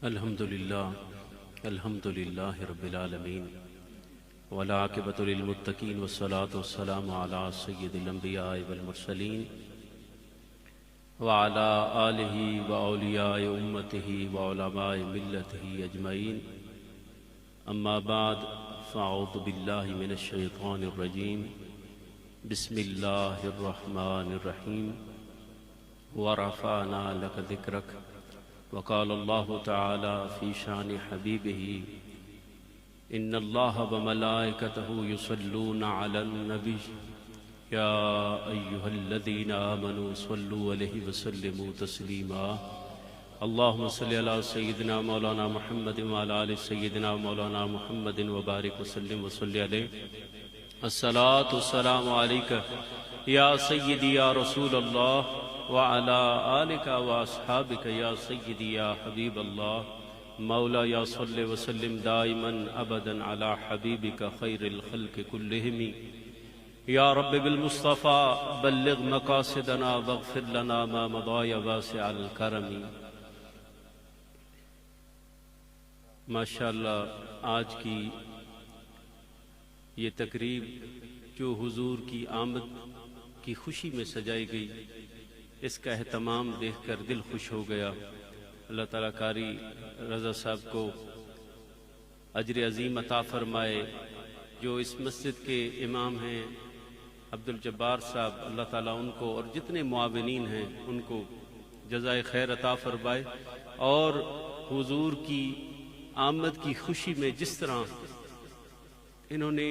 الحمد للہ رب العالمین والعاقبۃ للمتقین والصلاة والسلام علی سید الانبیاء والمرسلین وعلی آلہ واولیاء امتہ وعلماء ملتہ اجمعین اما بعد فاعوذ باللہ من الشیطان الرجیم بسم اللہ الرحمن الرحیم ورفعنا لک ذکرک وقال اللہ تعالی فی شان حبیبہ ان اللہ وملائکتہ یصلون علی النبی یا ایہا الذین آمنوا صلوا علیہ وسلموا تسلیما اللہم صلی علی سیدنا مولانا محمد وعلی آل سیدنا مولانا محمد وبارک وسلم وصلی علیہ الصلاۃ والسلام علیک یا سیدی یا رسول اللہ وعلى آلك وأصحابك يا سيدي يا حبيب الله مولا يا صل وسلم دائما أبدا على حبيبك خير الخلق كلهم يا رب بالمصطفى بلغ مقاصدنا واغفر لنا ما مضى يا واسع الكرم. ماشاءاللہ آج کی یہ تقریب جو حضور کی آمد کی خوشی میں سجائی گئی، اس کا اہتمام دیکھ کر دل خوش ہو گیا. اللہ تعالیٰ قاری رضا صاحب کو اجر عظیم عطا فرمائے. جو اس مسجد کے امام ہیں عبدالجبار صاحب، اللہ تعالیٰ ان کو اور جتنے معاونین ہیں ان کو جزائے خیر عطا فرمائے، اور حضور کی آمد کی خوشی میں جس طرح انہوں نے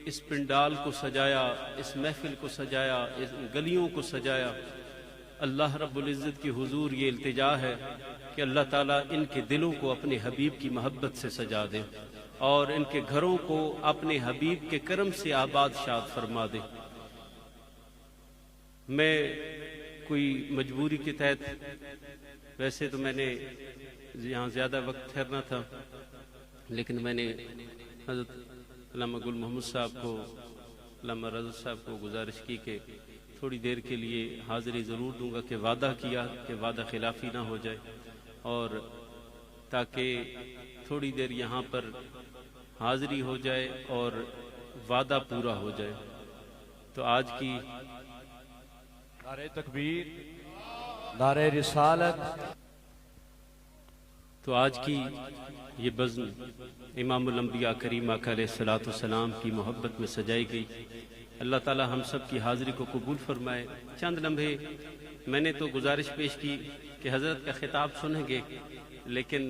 اس پنڈال کو سجایا، اس محفل کو سجایا، اس گلیوں کو سجایا، اللہ رب العزت کی حضور یہ التجا ہے کہ اللہ تعالیٰ ان کے دلوں کو اپنے حبیب کی محبت سے سجا دے اور ان کے گھروں کو اپنے حبیب کے کرم سے آباد شاد فرما دے. میں کوئی مجبوری کے تحت، ویسے تو میں نے یہاں زیادہ وقت ٹھہرنا تھا، لیکن میں نے حضرت علامہ گل محمد صاحب کو، علامہ رضا صاحب کو گزارش کی کہ تھوڑی دیر کے لیے حاضری ضرور دوں گا، کہ وعدہ کیا کہ وعدہ خلافی نہ ہو جائے، اور تاکہ تھوڑی دیر یہاں پر حاضری ہو جائے اور وعدہ پورا ہو جائے. تو آج کی نعرہ تکبیر، نعرہ رسالت، تو آج کی یہ بزم امام الانبیاء کریم آقا علیہ الصلوۃ والسلام کی محبت میں سجائی گئی. اللہ تعالی ہم سب کی حاضری کو قبول فرمائے. چند لمحے میں نے تو گزارش پیش کی کہ حضرت کا خطاب سنیں گے، لیکن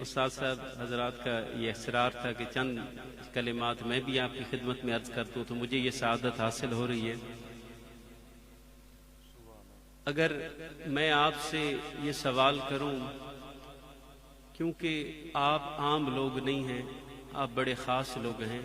استاد صاحب حضرات کا یہ اصرار تھا کہ چند کلمات میں بھی آپ کی خدمت میں عرض کر دوں، تو مجھے یہ سعادت حاصل ہو رہی ہے. اگر میں آپ سے یہ سوال کروں، کیونکہ آپ عام لوگ نہیں ہیں، آپ بڑے خاص لوگ ہیں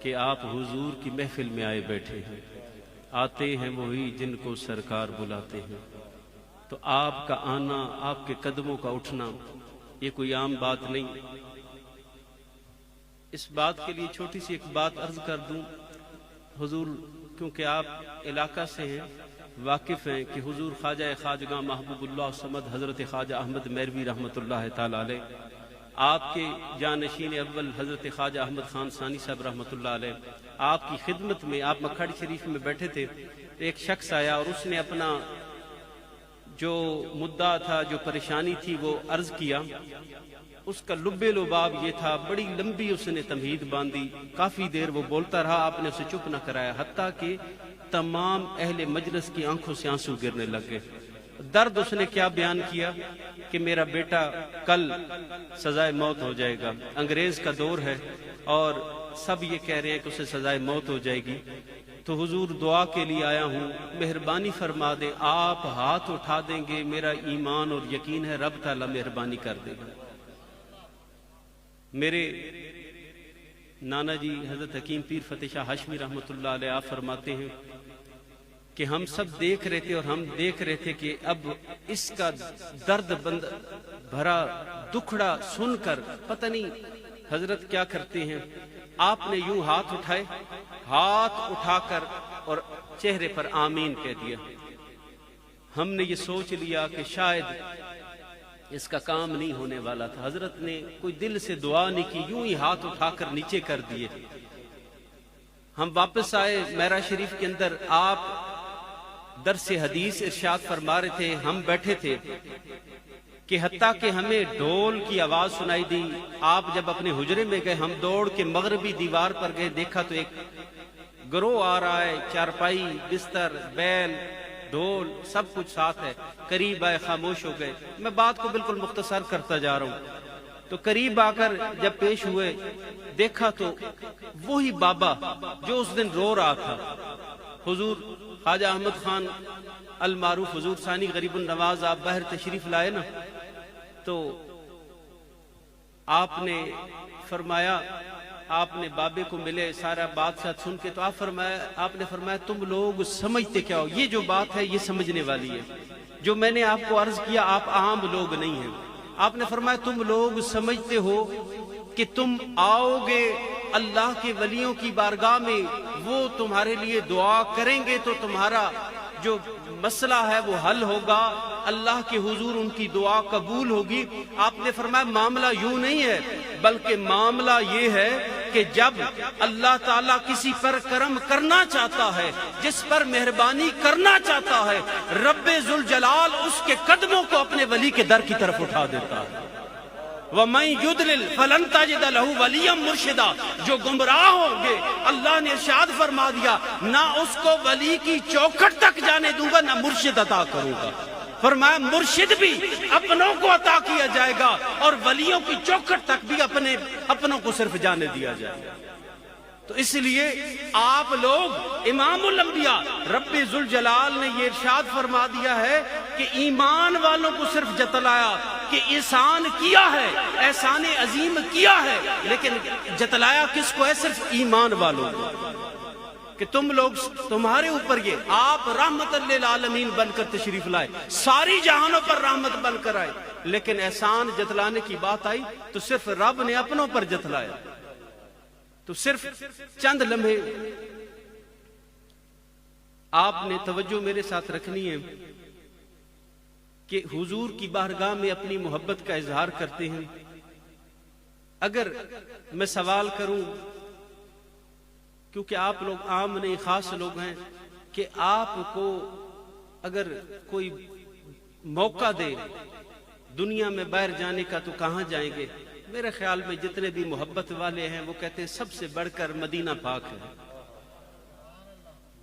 کہ آپ حضور کی محفل میں آئے بیٹھے ہیں. آتے ہیں وہی جن کو سرکار بلاتے ہیں. تو آپ کا آنا، آپ کے قدموں کا اٹھنا، یہ کوئی عام بات نہیں. اس بات کے لیے چھوٹی سی ایک بات عرض کر دوں. حضور کیونکہ آپ علاقہ سے ہیں، واقف ہیں کہ حضور خواجہ خواجگاں محبوب اللہ صمد حضرت خواجہ احمد میروی رحمۃ اللہ تعالی علیہ، آپ کے جانشین اول حضرت خواجہ احمد خان ثانی صاحب رحمۃ اللہ علیہ، آپ کی خدمت میں، آپ مکھاڑی شریف میں بیٹھے تھے، ایک شخص آیا اور اس نے اپنا جو مدعا تھا، جو پریشانی تھی، وہ عرض کیا. اس کا لب لباب یہ تھا، بڑی لمبی اس نے تمہید باندھی، کافی دیر وہ بولتا رہا، آپ نے اسے چپ نہ کرایا، حتیٰ کہ تمام اہل مجلس کی آنکھوں سے آنسو گرنے لگ گئے. درد اس نے کیا بیان کیا کہ میرا بیٹا کل سزائے موت ہو جائے گا، انگریز کا دور ہے اور سب یہ کہہ رہے ہیں کہ اسے سزائے موت ہو جائے گی. تو حضور دعا کے لیے آیا ہوں، مہربانی فرما دیں، آپ ہاتھ اٹھا دیں گے، میرا ایمان اور یقین ہے رب تعالی مہربانی کر دے گا. میرے نانا جی حضرت حکیم پیر فتح شاہ ہاشمی رحمۃ اللہ علیہ آپ فرماتے ہیں کہ ہم سب دیکھ رہے تھے، اور ہم دیکھ رہے تھے کہ اب اس کا درد بند بھرا دکھڑا سن کر پتہ نہیں حضرت کیا کرتے ہیں. آپ نے یوں ہاتھ اٹھائے، ہاتھ اٹھا کر اور چہرے پر آمین کہہ دیا. ہم نے یہ سوچ لیا کہ شاید اس کا کام نہیں ہونے والا تھا. حضرت نے کوئی دل سے دعا نہیں کی, یوں ہی ہاتھ اٹھا کر نیچے کر دیے. ہم واپس آئے میرا شریف کے اندر, آپ درس حدیث ارشاد فرما رہے تھے, ہم بیٹھے تھے کہ حتیٰ کہ ہمیں ڈھول کی آواز سنائی دی. آپ جب اپنے حجرے میں گئے, ہم دوڑ کے مغربی دیوار پر گئے, دیکھا تو ایک گروہ آ رہا ہے, چارپائی, بستر, بیل, ڈھول سب کچھ ساتھ ہے. قریب آئے, خاموش ہو گئے. میں بات کو بالکل مختصر کرتا جا رہا ہوں. تو قریب آ کر جب پیش ہوئے, دیکھا تو وہی بابا جو اس دن رو رہا تھا, حضور خواجہ احمد خان المعروف حضور ثانی غریب النواز, آپ باہر تشریف لائے نا, تو آپ نے فرمایا, آپ نے بابے کو ملے, سارا بات ساتھ سن کے, تو آپ نے فرمایا تم لوگ سمجھتے کیا ہو, یہ جو بات ہے یہ سمجھنے والی ہے. جو میں نے آپ کو عرض کیا, آپ عام لوگ نہیں ہیں. آپ نے فرمایا تم لوگ سمجھتے ہو کہ تم آؤ گے اللہ کے ولیوں کی بارگاہ میں, وہ تمہارے لیے دعا کریں گے تو تمہارا جو مسئلہ ہے وہ حل ہوگا, اللہ کے حضور ان کی دعا قبول ہوگی. آپ نے فرمایا معاملہ یوں نہیں ہے, بلکہ معاملہ یہ ہے کہ جب اللہ تعالیٰ کسی پر کرم کرنا چاہتا ہے, جس پر مہربانی کرنا چاہتا ہے, رب ذوالجلال اس کے قدموں کو اپنے ولی کے در کی طرف اٹھا دیتا ہے. وَمَن يُضْلِلْ فَلَن تَجِدَ لَهُ وَلِيًّا مُرْشِدًا, جو گمراہ ہوں گے اللہ نے ارشاد فرما دیا نہ اس کو ولی کی چوکھٹ تک جانے دوں گا, نہ مرشد عطا کروں گا. فرمایا مرشد بھی اپنوں کو عطا کیا جائے گا, اور ولیوں کی چوکھٹ تک بھی اپنوں کو صرف جانے دیا جائے گا. تو اس لیے آپ لوگ امام الانبیاء رب ذوالجلال نے یہ ارشاد فرما دیا ہے کہ ایمان والوں کو صرف جتلایا کہ احسان کیا ہے, احسان عظیم کیا ہے, لیکن جتلایا کس کو ہے؟ صرف ایمان والوں کو, کہ تم لوگ, تمہارے اوپر یہ آپ رحمت للعالمین بن کر تشریف لائے, ساری جہانوں پر رحمت بن کر آئے, لیکن احسان جتلانے کی بات آئی تو صرف رب نے اپنوں پر جتلایا. تو صرف چند لمحے آپ نے توجہ میرے ساتھ رکھنی ہے کہ حضور کی بارگاہ میں اپنی محبت کا اظہار کرتے ہیں. اگر میں سوال کروں, کیونکہ آپ لوگ عام نہیں خاص لوگ ہیں, کہ آپ کو اگر کوئی موقع دے دنیا میں باہر جانے کا تو کہاں جائیں گے؟ میرے خیال میں جتنے بھی محبت والے ہیں وہ کہتے ہیں سب سے بڑھ کر مدینہ پاک ہے,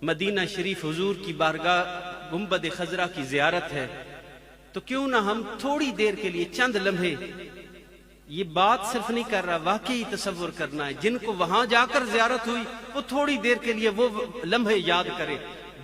مدینہ شریف حضور کی بارگاہ گنبد خضرا کی زیارت ہے. تو کیوں نہ ہم تھوڑی دیر کے لیے چند لمحے, یہ بات صرف نہیں کر رہا, واقعی تصور کرنا ہے, جن کو وہاں جا کر زیارت ہوئی وہ تھوڑی دیر کے لیے وہ لمحے یاد کرے.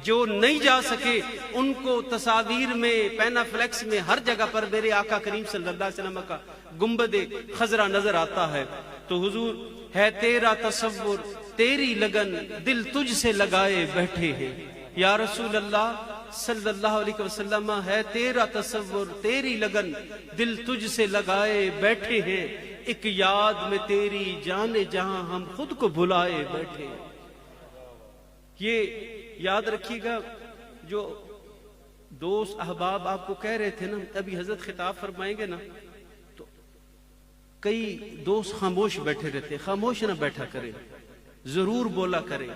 جو نہیں جا سکے ان کو تصاویر میں, پینا فلیکس میں, ہر جگہ پر میرے آقا کریم صلی اللہ علیہ وسلم کا گنبد خضرا نظر آتا ہے. تو حضور ہے تیرا تصور تیری لگن, دل تجھ سے لگائے بیٹھے ہیں. یا رسول اللہ صلی اللہ علیہ وسلم, ہے تیرا تصور تیری لگن, دل تجھ سے لگائے بیٹھے ہیں. ایک یاد میں تیری جانے جہاں ہم خود کو بھلائے بیٹھے ہیں. یہ یاد رکھیے گا, جو دوست احباب آپ کو کہہ رہے تھے نا, ابھی حضرت خطاب فرمائیں گے نا, تو کئی دوست خاموش بیٹھے رہتے. خاموش نہ بیٹھا کریں, ضرور بولا کریں.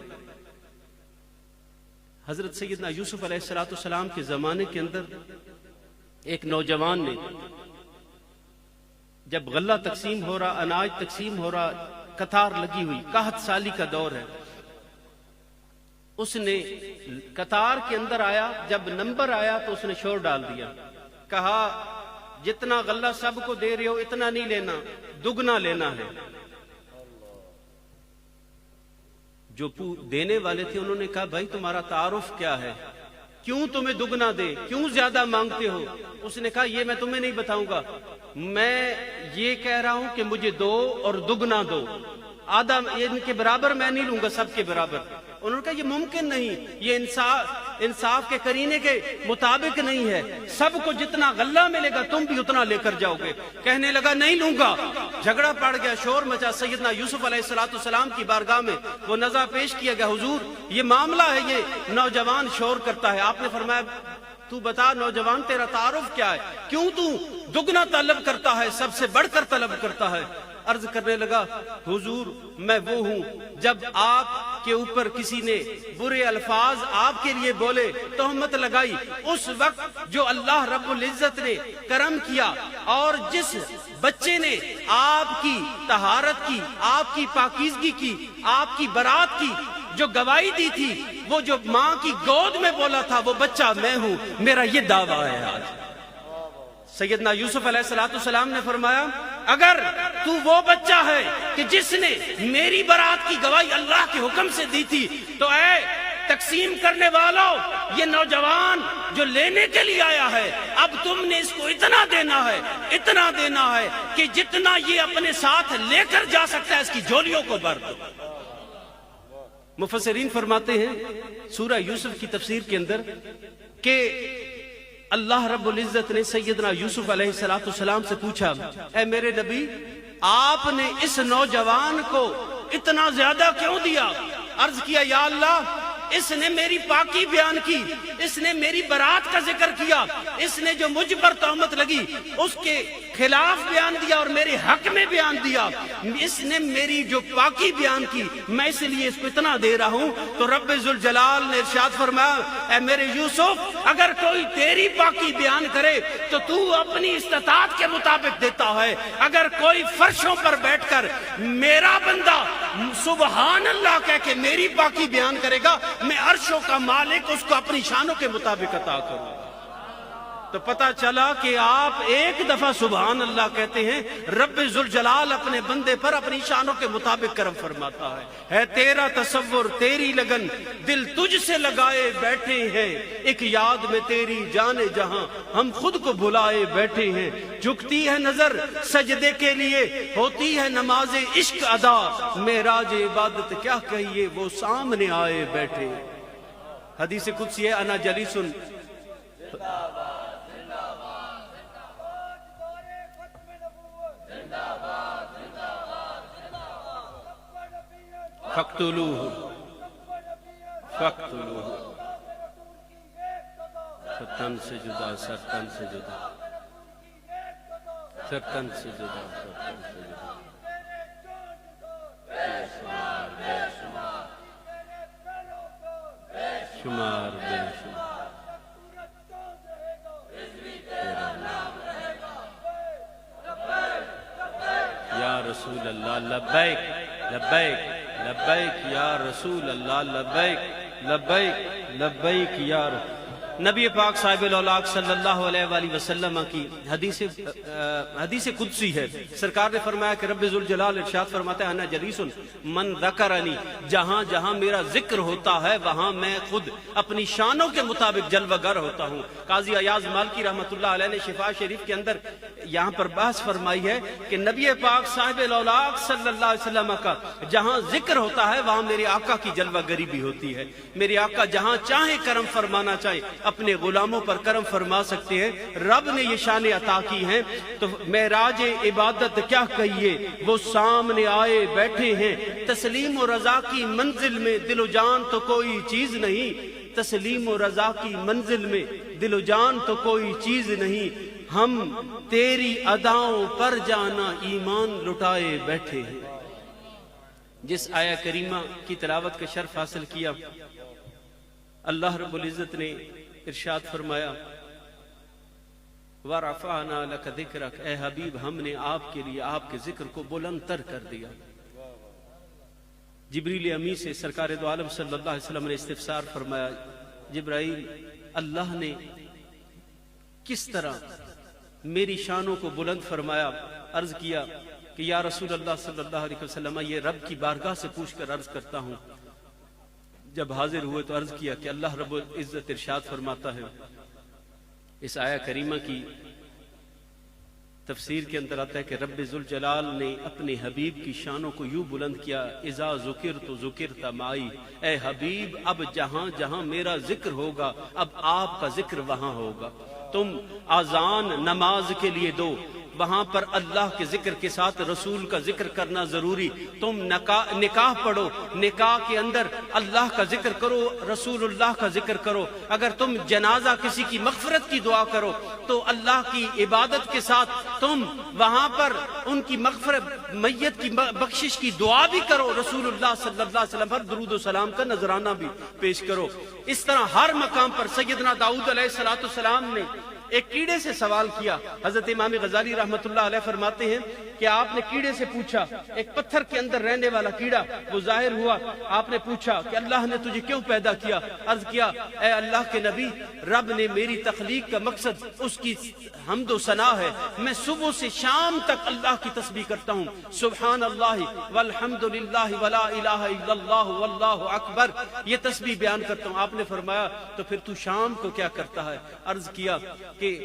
حضرت سیدنا یوسف علیہ السلام کے زمانے کے اندر ایک نوجوان نے, جب غلہ تقسیم ہو رہا, اناج تقسیم ہو رہا, قطار لگی ہوئی, 61 سالی کا دور ہے, اس نے قطار کے اندر آیا, جب نمبر آیا تو اس نے شور ڈال دیا, کہا جتنا غلہ سب کو دے رہے ہو اتنا نہیں لینا, دگنا لینا ہے. جو دینے والے تھے انہوں نے کہا بھائی تمہارا تعارف کیا ہے, کیوں تمہیں دگنا دے, کیوں زیادہ مانگتے ہو؟ اس نے کہا یہ میں تمہیں نہیں بتاؤں گا, میں یہ کہہ رہا ہوں کہ مجھے دو اور دگنا دو, آدھا ان کے برابر میں نہیں لوں گا, سب کے برابر. انہوں نے کہا یہ ممکن نہیں, یہ انصاف کے قرینے کے مطابق نہیں ہے, سب کو جتنا غلہ ملے گا تم بھی اتنا لے کر جاؤ گے. کہنے لگا نہیں لوں گا. جھگڑا پڑ گیا, شور مچا. سیدنا یوسف علیہ السلام کی بارگاہ میں وہ نظر پیش کیا گیا, حضور یہ معاملہ ہے, یہ نوجوان شور کرتا ہے. آپ نے فرمایا تو بتا نوجوان تیرا تعارف کیا ہے, کیوں تو دگنا طلب کرتا ہے, سب سے بڑھ کر طلب کرتا ہے؟ عرض کرنے لگا حضور میں وہ ہوں جب آپ کے اوپر کسی نے برے الفاظ آپ کے لیے بولے, تہمت لگائی, اس وقت جو اللہ رب العزت نے کرم کیا اور جس بچے نے آپ کی طہارت کی, آپ کی پاکیزگی کی, آپ کی برات کی جو گواہی دی تھی, وہ جو ماں کی گود میں بولا تھا وہ بچہ میں ہوں, میرا یہ دعویٰ ہے آج. سیدنا یوسف علیہ السلام نے فرمایا اگر تو وہ بچہ ہے کہ جس نے میری برات کی گواہی اللہ کے حکم سے دی تھی, تو اے تقسیم کرنے والوں, یہ نوجوان جو لینے کے لیے آیا ہے, اب تم نے اس کو اتنا دینا ہے کہ جتنا یہ اپنے ساتھ لے کر جا سکتا ہے اس کی جھولیوں کو بھر دو. مفسرین فرماتے ہیں سورہ یوسف کی تفسیر کے اندر کہ اللہ رب العزت نے سیدنا یوسف علیہ السلام سے پوچھا, اے میرے نبی آپ نے اس نوجوان کو اتنا زیادہ کیوں دیا؟ عرض کیا یا اللہ اس نے میری پاکی بیان کی, اس نے میری برات کا ذکر کیا, اس نے جو مجھ پر تہمت لگی اس کے خلاف بیان دیا اور میرے حق میں بیان دیا, اس نے میری جو پاکی بیان کی, میں اس لیے اس کو اتنا دے رہا ہوں. تو رب ذوالجلال نے ارشاد فرمایا اے میرے یوسف اگر کوئی تیری پاکی بیان کرے تو تو اپنی استطاعت کے مطابق دیتا ہے, اگر کوئی فرشوں پر بیٹھ کر میرا بندہ سبحان اللہ کہہ کے میری پاکی بیان کرے گا, میں عرشوں کا مالک اس کو اپنی شانوں کے مطابق عطا کروں. تو پتہ چلا کہ آپ ایک دفعہ سبحان اللہ کہتے ہیں, رب ذوالجلال اپنے بندے پر اپنی شانوں کے مطابق کرم فرماتا ہے تیرا تصور تیری لگن دل تجھ سے لگائے بیٹھے ہیں, ایک یاد میں تیری جانے جہاں ہم خود کو بھلائے بیٹھے ہیں, جھکتی ہے نظر سجدے کے لیے ہوتی ہے نماز عشق ادا, معراج عبادت کیا کہیے وہ سامنے آئے بیٹھے. حدیث قدسی ہے انا جلیسن فقتلوه تن سے جدا, سر تن سے جدا, سر تن سے جدا, شمار بے شمار تیرا نام یا رسول اللہ, لبیک لبیک لبیک یا رسول اللہ, لبیک لبیک لبیک یا رسول. نبی پاک صاحب الاولاق صلی اللہ علیہ وآلہ وسلم کی حدیث قدسی ہے. سرکار نے فرمایا کہ رب ذوالجلال ارشاد فرماتا ہے انا جلیس من ذکرنی, جہاں جہاں میرا ذکر ہوتا ہے وہاں میں خود اپنی شانوں کے مطابق جلوہ گر ہوتا ہوں. قاضی ایاز مالکی رحمۃ اللہ علیہ نے شفا شریف کے اندر یہاں پر بحث فرمائی ہے کہ نبی پاک صاحب الاولاق صلی اللہ علیہ وسلم کا جہاں ذکر ہوتا ہے وہاں میرے آقا کی جلوہ گری بھی ہوتی ہے. میرے آقا جہاں چاہے کرم فرمانا چاہے اپنے غلاموں پر کرم فرما سکتے ہیں, رب نے یہ شان عطا کی ہیں. تو معراج عبادت کیا کہیے وہ سامنے آئے بیٹھے ہیں, تسلیم و رضا کی منزل میں دل و جان تو کوئی چیز نہیں, تسلیم و رضا کی منزل میں دل و جان تو کوئی چیز نہیں, ہم تیری اداؤں پر جانا ایمان لٹائے بیٹھے ہیں. جس آیہ کریمہ کی تلاوت کا شرف حاصل کیا, اللہ رب العزت نے ارشاد فرمایا وَرَفَعْنَا لَكَ ذِكْرَكَ, اے حبیب ہم نے آپ کے لیے آپ کے ذکر کو بلند تر کر دیا. جبریل امی سے سرکار دو عالم صلی اللہ علیہ وسلم نے استفسار فرمایا, جبرائیل اللہ نے کس طرح میری شانوں کو بلند فرمایا؟ عرض کیا کہ یا رسول اللہ صلی اللہ علیہ وسلم یہ رب کی بارگاہ سے پوچھ کر عرض کرتا ہوں. جب حاضر ہوئے تو عرض کیا کہ اللہ رب العزت ارشاد فرماتا ہے, اس آیہ کریمہ کی تفسیر کے اندر آتا ہے کہ رب ذوالجلال نے اپنے حبیب کی شانوں کو یوں بلند کیا, اذا ذکرت ذکرت معی, اے حبیب اب جہاں جہاں میرا ذکر ہوگا اب آپ کا ذکر وہاں ہوگا. تم آذان نماز کے لیے دو, وہاں پر اللہ کے ذکر کے ساتھ رسول کا ذکر کرنا ضروری. تم نکاح پڑھو, نکاح کے اندر اللہ کا ذکر کرو, رسول اللہ کا ذکر کرو. اگر تم جنازہ کسی کی مغفرت کی دعا کرو تو اللہ کی عبادت کے ساتھ تم وہاں پر ان کی مغفرت, میت کی بخشش کی دعا بھی کرو, رسول اللہ صلی اللہ علیہ وسلم پر درود و سلام کا نذرانہ بھی پیش کرو. اس طرح ہر مقام پر سیدنا داؤد علیہ السلام نے ایک کیڑے سے سوال کیا. حضرت امام غزالی رحمت اللہ علیہ فرماتے ہیں کہ آپ نے کیڑے سے پوچھا, ایک پتھر کے اندر رہنے والا کیڑا وہ ظاہر ہوا. آپ نے پوچھا کہ اللہ نے تجھے کیوں پیدا کیا؟ عرض کیا, اے اللہ کے نبی, رب نے میری تخلیق کا مقصد اس کی حمد و ثنا ہے. میں صبح سے شام تک اللہ کی تسبیح کرتا ہوں, سبحان اللہ والحمد للہ ولا الہ الا اللہ واللہ اکبر, یہ تسبیح بیان کرتا ہوں. آپ نے فرمایا تو پھر تو شام کو کیا کرتا ہے؟ عرض کیا کہ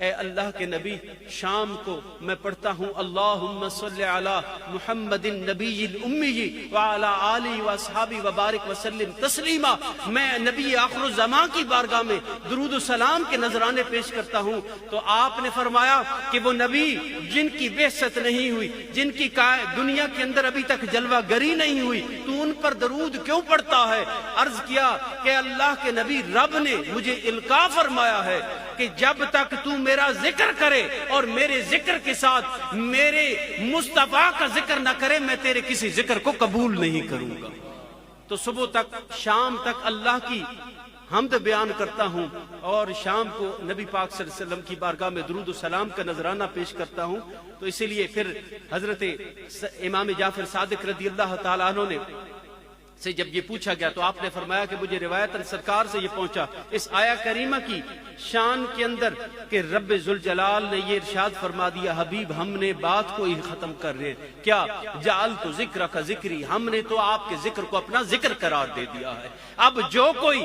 اے اللہ کے نبی, شام کو میں پڑھتا ہوں اللہم صلی علی محمد النبی الامی وعلی آلہ واصحابہ وبارک وسلم تسلیما. میں نبی آخر الزمان کی بارگاہ میں درود و سلام کے نذرانے پیش کرتا ہوں. تو آپ نے فرمایا کہ وہ نبی جن کی بعثت نہیں ہوئی, جن کی دنیا کے اندر ابھی تک جلوہ گری نہیں ہوئی, تو ان پر درود کیوں پڑھتا ہے؟ عرض کیا کہ اللہ کے نبی, رب نے مجھے القاء فرمایا ہے کہ جب تک تو میرا ذکر کرے اور میرے ذکر کے ساتھ میرے مصطفیٰ کا ذکر نہ کرے, میں تیرے کسی ذکر کو قبول نہیں کروں گا. تو صبح تک شام تک اللہ کی حمد بیان کرتا ہوں اور شام کو نبی پاک صلی اللہ علیہ وسلم کی بارگاہ میں درود و سلام کا نذرانہ پیش کرتا ہوں. تو اسی لیے پھر حضرت امام جعفر صادق رضی اللہ تعالیٰ عنہ نے سے جب یہ پوچھا گیا تو آپ نے فرمایا کہ مجھے روایتاً سرکار سے یہ پہنچا اس آیہ کریمہ کی شان کے اندر کہ رب ذوالجلال نے یہ ارشاد فرما دیا, حبیب ہم نے بات کو ہی ختم کر رہے ہیں, کیا جعلت ذکرک ذکری, ہم نے تو آپ کے ذکر کو اپنا ذکر قرار دے دیا ہے. اب جو کوئی,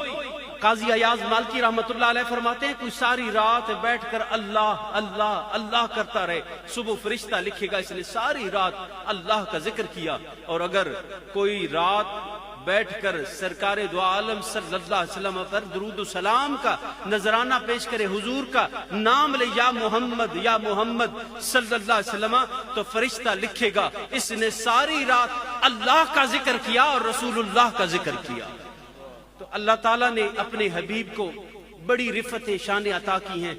قاضی ایاز مالکی رحمت اللہ علیہ فرماتے ہیں, کوئی ساری رات بیٹھ کر اللہ اللہ اللہ کرتا رہے, صبح فرشتہ لکھے گا اس نے ساری رات اللہ کا ذکر کیا. اور اگر کوئی رات بیٹھ کر سرکار دو عالم صلی اللہ علیہ وسلم پر درود و سلام کا نذرانہ پیش کرے, حضور کا نام لے, یا محمد صلی اللہ علیہ وسلم, تو فرشتہ لکھے گا اس نے ساری رات اللہ کا ذکر کیا اور رسول اللہ کا ذکر کیا. تو اللہ تعالیٰ نے اپنے حبیب کو بڑی رفعت شان عطا کی ہیں.